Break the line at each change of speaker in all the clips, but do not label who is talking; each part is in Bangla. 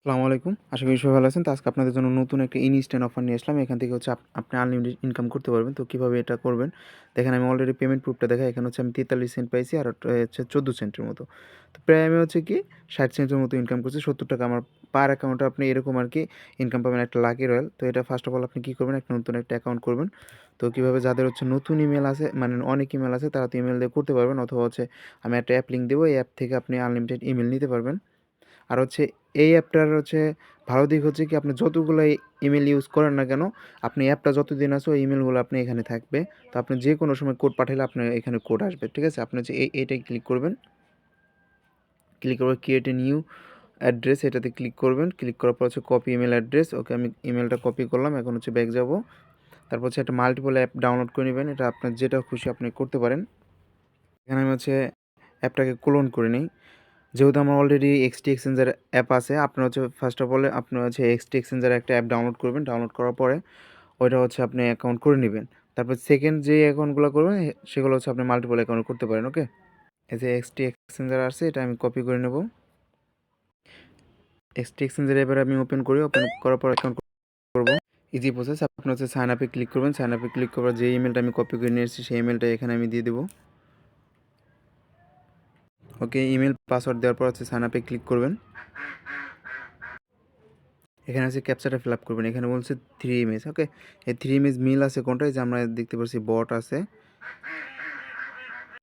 আসসালামু আলাইকুম। আশা করি সবাই ভালো আছেন। তো আজকে আপনাদের জন্য নতুন একটা ইনস্ট্যান্ট অফার নিয়ে আসলাম। এখান থেকে হচ্ছে আপনি আনলিমিটেড ইনকাম করতে পারবেন। তো কিভাবে এটা করবেন? দেখেন আমি অলরেডি পেমেন্ট প্রুফটা দেখাই। এখানে হচ্ছে আমি 43 সেন্ট পাইছি আর ওটা হচ্ছে 14 সেন্টের মতো। তো প্রায় আমি হচ্ছে কি 60 সেন্টের মতো ইনকাম করছি। ৳৭০ আমার পার অ্যাকাউন্টে আপনি এরকম আরকি ইনকাম পাবেন একটা লাকি রয়াল। তো এটা ফার্স্ট অফ অল আপনি কি করবেন? নতুন একটা অ্যাকাউন্ট করবেন। তো কিভাবে যাদের হচ্ছে নতুন ইমেল আছে মানে অনেক ইমেল আছে তারা তো ইমেল দিয়ে করতে পারবেন অথবা হচ্ছে আমি একটা অ্যাপ লিংক দেবো। এই অ্যাপ থেকে আপনি আনলিমিটেড ইমেল নিতে পারবেন। আর হচ্ছে এই অ্যাপটার হচ্ছে ভালো দিক হচ্ছে কি আপনি যতগুলো ইমেল ইউজ করেন না কেন, আপনি অ্যাপটা যতদিন আছে ওই ইমেলগুলো আপনি এখানে থাকবে। তো আপনি যে কোনো সময় কোড পাঠাইলে আপনার এখানে কোড আসবে। ঠিক আছে? আপনি হচ্ছে এইটায় ক্লিক করবেন। ক্লিক করে ক্রিয়েট এ নিউ অ্যাড্রেস এটাতে ক্লিক করবেন। ক্লিক করার পর হচ্ছে কপি ইমেল অ্যাড্রেস। ওকে আমি ইমেলটা কপি করলাম। এখন হচ্ছে ব্যাক যাব। তারপর হচ্ছে একটা মাল্টিপল অ্যাপ ডাউনলোড করে নিবেন। এটা আপনার যেটা খুশি আপনি করতে পারেন। এখানে আমি হচ্ছে অ্যাপটাকে ক্লোন করে নিই। যেহেতু আমার অলরেডি এক্সটি এক্সচেঞ্জার অ্যাপ আছে, আপনার হচ্ছে ফার্স্ট অফ অল আপনার হচ্ছে এক্সটি এক্সচেঞ্জার একটা অ্যাপ ডাউনলোড করবেন। ডাউনলোড করার পরে ওইটা হচ্ছে আপনি অ্যাকাউন্ট করে নেবেন। তারপর সেকেন্ড যে অ্যাকাউন্টগুলো করবেন সেগুলো হচ্ছে আপনি মাল্টিপল অ্যাকাউন্ট করতে পারেন। ওকে? এই যে এক্সটি এক্সচেঞ্জার আছে এটা আমি কপি করে নেব। এক্সটি এক্সচেঞ্জার এবার আমি ওপেন করি। ওপেন করার পর অ্যাকাউন্ট করব। Easy process. আপনি হচ্ছে সাইন আপে ক্লিক করবেন। সাইন আপে ক্লিক করার যে ইমেলটা আমি কপি করে নিয়ে এসেছি সেই ইমেলটা এখানে আমি দিয়ে দেবো। ওকে, ইমেল পাসওয়ার্ড দেওয়ার পর হচ্ছে সাইন আপে ক্লিক করবেন। এখানে হচ্ছে ক্যাপচাটা ফিল আপ করবেন। এখানে বলছে 3 ইমেজ। ওকে, এই 3 ইমেজ মিল আছে কোনটা? এই যে আমরা দেখতে পাচ্ছি বট আছে।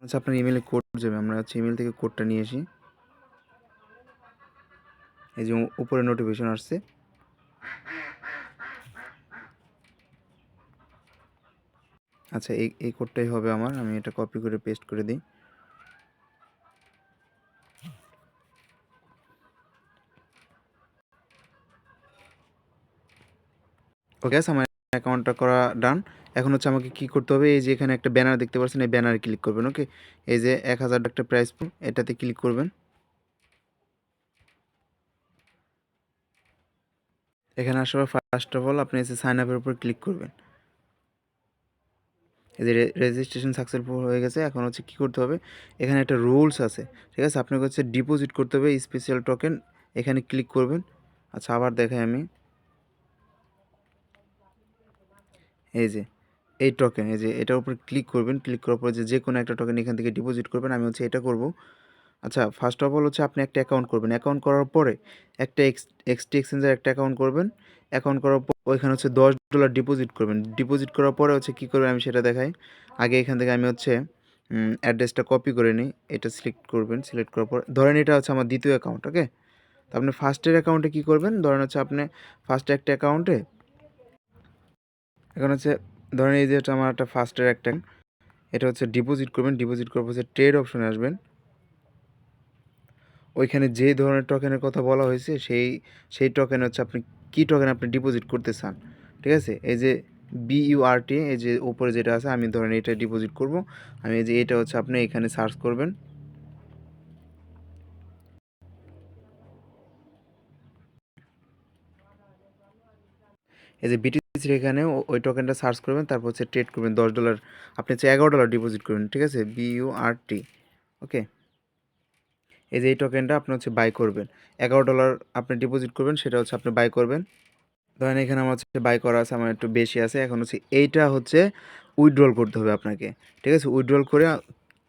আচ্ছা, আপনার ইমেলে কোড যাবে। আমরা হচ্ছে ইমেল থেকে কোডটা নিয়ে আসি। এই যে উপরে নোটিফিকেশন আসছে। আচ্ছা, এই কোডটাই হবে আমার। আমি এটা কপি করে পেস্ট করে দিই। ওকে, আমার অ্যাকাউন্টটা করা ডান। এখন হচ্ছে আমাকে কি করতে হবে? এই যে এখানে একটা ব্যানার দেখতে পাচ্ছেন, এই ব্যানারে ক্লিক করবেন। ওকে, এই যে 1000 একটা প্রাইস পুল এটাতে ক্লিক করবেন। এখানে আসার পর ফার্স্ট অফ অল আপনি এই যে সাইন আপের উপর ক্লিক করবেন। এই যে রেজিস্ট্রেশন সাকসেসফুল হয়ে গেছে। এখন হচ্ছে কী করতে হবে? এখানে একটা রুলস আছে। ঠিক আছে? আপনাকে হচ্ছে ডিপোজিট করতে হবে স্পেশাল টোকেন। এখানে ক্লিক করবেন। আচ্ছা, আবার দেখাই আমি। এই যে এই টোকেন, এই যে এটার উপর ক্লিক করবেন। ক্লিক করার পর যে কোনো একটা টোকেন এখান থেকে ডিপোজিট করবেন। আমি হচ্ছে এটা করব। আচ্ছা, ফার্স্ট অফ অল হচ্ছে আপনি একটা অ্যাকাউন্ট করবেন। অ্যাকাউন্ট করার পরে একটা এক্সটি এক্সচেঞ্জের একটা অ্যাকাউন্ট করবেন। অ্যাকাউন্ট করার পর ওইখানে হচ্ছে $10 ডিপোজিট করবেন। ডিপোজিট করার পরে হচ্ছে কী করবেন আমি সেটা দেখাই। আগে এখান থেকে আমি হচ্ছে অ্যাড্রেসটা কপি করে নিই। এটা সিলেক্ট করবেন। সিলেক্ট করার পর ধরেন এটা হচ্ছে আমার দ্বিতীয় অ্যাকাউন্ট। ওকে? তো আপনি ফার্স্টের অ্যাকাউন্টে কী করবেন? ধরেন হচ্ছে আপনি ফার্স্টে একটা অ্যাকাউন্টে এখন হচ্ছে ধরেন এই যে এটা আমার একটা ফার্স্টের একটা এটা হচ্ছে ডিপোজিট করবেন। ডিপোজিট করার পর হচ্ছে ট্রেড অপশনে আসবেন। ওইখানে যে ধরনের টোকেনের কথা বলা হয়েছে সেই টোকেন হচ্ছে আপনি কী টোকেন আপনি ডিপোজিট করতে চান। ঠিক আছে? এই যে BURT এই যে উপরে যেটা আছে আমি ধরেন এটা ডিপোজিট করব। আমি এই যে এটা হচ্ছে আপনি এখানে সার্চ করবেন। এই যে BTC এখানে ওই টোকেনটা সার্চ করবেন। তারপর হচ্ছে ট্রেড করবেন $10 আপনি হচ্ছে $11 ডিপোজিট করবেন। ঠিক আছে? BURT। ওকে? এই যে এই টোকেনটা আপনি হচ্ছে বাই করবেন। $11 আপনি ডিপোজিট করবেন সেটা হচ্ছে আপনি বাই করবেন। ধরেন এখানে আমার হচ্ছে বাই করা আছে, আমার একটু বেশি আছে। এখন হচ্ছে এইটা হচ্ছে উইথড্রল করতে হবে আপনাকে। ঠিক আছে? উইথড্রল করে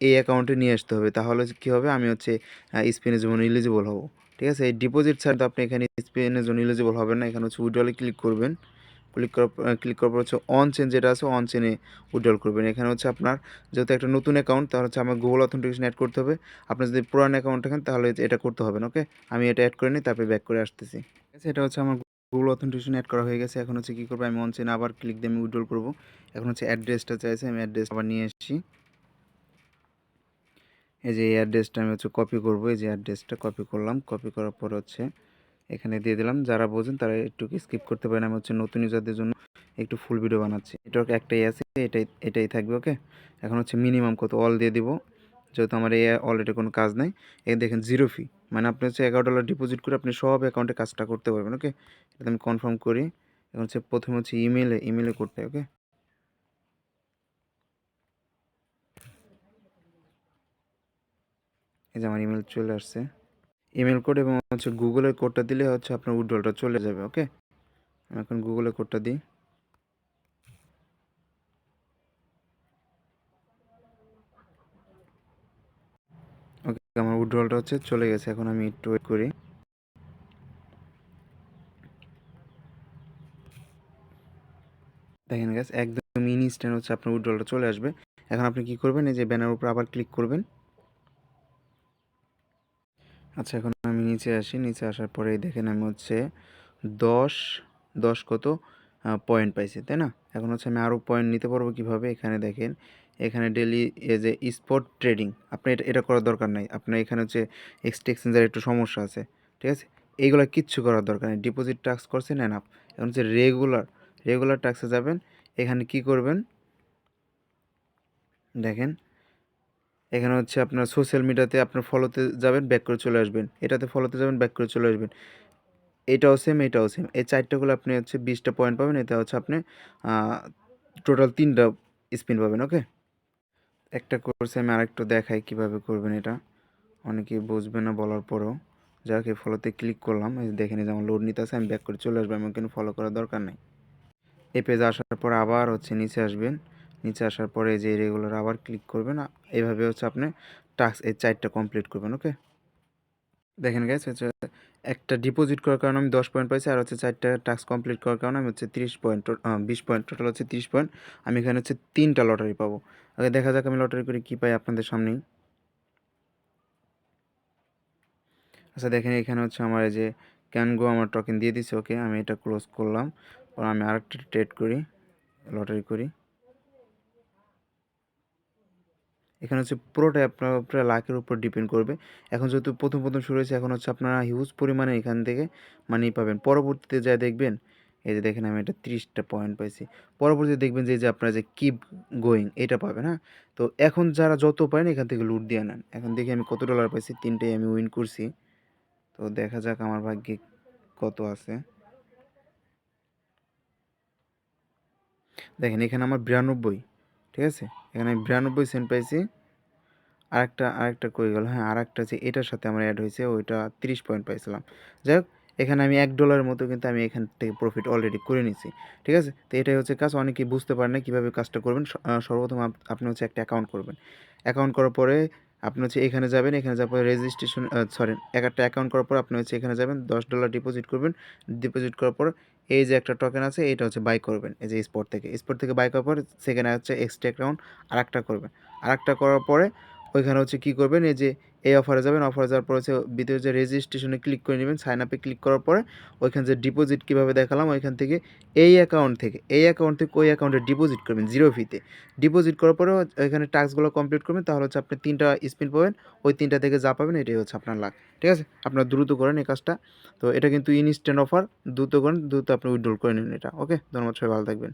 এই অ্যাকাউন্টে নিয়ে আসতে হবে। তাহলে কী হবে? আমি হচ্ছে স্পিনের জন্য এলিজিবল হব। ঠিক আছে? এই ডিপোজিট ছাড়া তো আপনি এখানে স্পিনের জন্য এলিজিবল হবেন না। এখানে হচ্ছে উইথড্রলে ক্লিক করবেন। ক্লিক করার পর হচ্ছে অন চেন যেটা আছে অন চেনে উইথড্রল করবেন। এখানে হচ্ছে আপনার যেহেতু একটা নতুন অ্যাকাউন্ট তাহলে হচ্ছে আমার গুগল অথেন্টিকেশন অ্যাড করতে হবে। আপনার যদি পুরান অ্যাকাউন্ট থাকেন তাহলে এটা করতে হবে না। ওকে? আমি এটা অ্যাড করে নিই তারপরে ব্যাক করে আসতেছি। ঠিক আছে? এটা হচ্ছে আমার গুগল অথেন্টিকেশন অ্যাড করা হয়ে গেছে। এখন হচ্ছে কী করবো? আমি অন চেনে আবার ক্লিক দিয়ে আমি উইথড্রল করব। এখন হচ্ছে অ্যাড্রেসটা চাইছে, আমি অ্যাড্রেস আবার নিয়ে এসেছি। এই যে এই অ্যাড্রেসটা আমি হচ্ছে কপি করব। এই যে অ্যাড্রেসটা কপি করলাম। কপি করার পর হচ্ছে এখানে দিয়ে দিলাম। যারা বোঝেন তারা একটু স্কিপ করতে পারেন। আমি হচ্ছে নতুন ইউজারদের জন্য একটু ফুল ভিডিও বানাচ্ছি। নেটওয়ার্ক একটাই আছে, এটাই থাকবে। ওকে? এখন হচ্ছে মিনিমাম কত অল দিয়ে দিব। যেহেতু আমার এই অলরেডি কোনো কাজ নাই। এই দেখেন 0 ফি। মানে আপনি হচ্ছে $11 ডিপোজিট করে আপনি সব অ্যাকাউন্টে কাজটা করতে পারবেন। ওকে? এটা আমি কনফার্ম করি। এখন হচ্ছে প্রথমে হচ্ছে ইমেলে করতে হয়। ওকে? এই যে আমার ইমেল চলে আসছে। ইমেল কোড এবং হচ্ছে গুগলের কোডটা দিলে হচ্ছে আপনার উইথড্রলটা চলে যাবে। ওকে, আমি এখন গুগলের কোডটা দিই। ওকে, আমার উইথড্রলটা হচ্ছে চলে গেছে। এখন আমি একটু ওয়েট করি। দেখেন গাইস, একদম ইনস্ট্যান্ট হচ্ছে আপনার উইথড্রলটা চলে আসবে। এখন আপনি কি করবেন, এই যে ব্যানার উপর আবার ক্লিক করবেন। আচ্ছা, এখন আমি নিচে আসি। নিচে আসার পরে দেখেন আমি হচ্ছে 10 10 কত পয়েন্ট পাইছি, তাই না? এখন হচ্ছে আমি আরও পয়েন্ট নিতে পারবো কীভাবে, এখানে দেখেন, এখানে ডেলি এই যে স্পট ট্রেডিং, আপনার এটা করার দরকার নাই। আপনার এখানে হচ্ছে এক্সচেঞ্জের একটু সমস্যা আছে, ঠিক আছে? এইগুলো কিচ্ছু করার দরকার নেই। ডিপোজিট টাস্ক করছেন এনাফ। এখন হচ্ছে রেগুলার টাস্কে যাবেন। এখানে কি করবেন দেখেন, এখানে হচ্ছে আপনার সোশ্যাল মিডিয়াতে আপনার ফলোতে যাবেন, ব্যাক করে চলে আসবেন। এটাতে ফলোতে যাবেন, ব্যাক করে চলে আসবেন। এটাও সেম, এটাও সেম। এই 4 টাগুলো আপনি হচ্ছে 20টা পয়েন্ট পাবেন। এতে হচ্ছে আপনি টোটাল 3টা স্পিন পাবেন। ওকে? একটা কোর্সে আমি আরেকটু দেখাই কীভাবে করবেন এটা। অনেকেই বুঝবে না বলার পরেও। যাক, এই ফলোতে ক্লিক করলাম। এই যে দেখেন, এই যে আমার লোড নিতেছে, আমি ব্যাক করে চলে আসবো। আমার কিন্তু ফলো করার দরকার নেই। এই পেজে আসার পর আবার হচ্ছে নিচে আসবেন। নিচে আসার পরে এই যে রেগুলার আবার ক্লিক করবেন। এভাবে হচ্ছে আপনি টাস্ক এই 4টা কমপ্লিট করবেন। ওকে? দেখেন গাইস, হচ্ছে একটা ডিপোজিট করার কারণে আমি 10 পয়েন্ট পাইছি, আর হচ্ছে 4টা টাস্ক কমপ্লিট করার কারণে আমি হচ্ছে 30 পয়েন্ট, 20 পয়েন্ট, টোটাল হচ্ছে 30 পয়েন্ট। আমি এখানে হচ্ছে 3টা লটারি পাবো। আগে দেখা যাক আমি লটারি করে কী পাই আপনাদের সামনেই। আচ্ছা দেখেন, এখানে হচ্ছে আমার এই যে ক্যান গো আমার টোকেন দিয়ে দিছে। ওকে, আমি এটা ক্লোজ করলাম। আমি আরেকটা ট্রেড করি, লটারি করি। এখানে হচ্ছে পুরোটাই আপনার উপরে লাকের উপর ডিপেন্ড করবে। এখন যেহেতু প্রথম শুরু হয়েছে, এখন হচ্ছে আপনারা হিউজ পরিমাণে এখান থেকে মানি পাবেন। পরবর্তীতে যা দেখবেন, এই যে দেখেন আমি এটা 30টা পয়েন্ট পাইছি। পরবর্তীতে দেখবেন যে আপনারা যে কিপ গোয়িং এটা পাবেন, হ্যাঁ? তো এখন যারা যত পারেন এখান থেকে লুট দিয়ে নেন। এখন দেখি আমি কত ডলার পাইছি, 3টাই আমি উইন করছি। তো দেখা যাক আমার ভাগ্যে কত আছে। দেখেন, এখানে আমার 92, ঠিক আছে? এখানে আমি 92 সেন্ট পাইছি। আরেকটা কই গেল? হ্যাঁ, আরেকটা যে এটার সাথে আমার এড হয়েছে, ওইটা 30 পয়েন্ট পাইছিলাম। যাই হোক, এখানে আমি $1 মতো কিন্তু আমি এখান থেকে প্রফিট অলরেডি করে নিছি। ঠিক আছে? তো এটাই হচ্ছে কাজ। অনেকেই বুঝতে পারেন না কীভাবে কাজটা করবেন। সর্বপ্রথম আপনি হচ্ছে একটা অ্যাকাউন্ট করবেন। অ্যাকাউন্ট করার পরে আপনি হচ্ছে এখানে যাবেন। এখানে যাওয়ার পরে রেজিস্ট্রেশন, সরি, একটা অ্যাকাউন্ট করার পর আপনি হচ্ছে এখানে যাবেন, $10 ডিপোজিট করবেন। ডিপোজিট করার পর এই যে একটা টোকেন আছে, এটা হচ্ছে বাই করবেন। এই যে স্পট থেকে বাই করার পর সেখানে হচ্ছে এক্সট্রা অ্যাকাউন্ট আরেকটা করবেন। আরেকটা করার পরে ওইখানে হচ্ছে কী করবেন, এই যে এই অফারে যাবেন। অফারে যাওয়ার পর হচ্ছে ভিতরে যে রেজিস্ট্রেশনে ক্লিক করে নেবেন, সাইন আপে ক্লিক করার পরে ওইখানে যে ডিপোজিট কীভাবে দেখালাম, ওইখান থেকে এই অ্যাকাউন্ট থেকে ওই অ্যাকাউন্টে ডিপোজিট করবেন 0 ফিতে। ডিপোজিট করার পরে ওইখানে টাস্কগুলো কমপ্লিট করবেন, তাহলে হচ্ছে আপনি 3টা স্পিন পাবেন। ওই 3টা থেকে যা পাবেন এটাই হচ্ছে আপনার লাক। ঠিক আছে? আপনারা দ্রুত করেন এই কাজটা। তো এটা কিন্তু ইনস্ট্যান্ট অফার। দ্রুত করেন, দ্রুত আপনি উইথড্রল করে নিন এটা। ওকে? ধন্যবাদ, সবাই ভালো থাকবেন।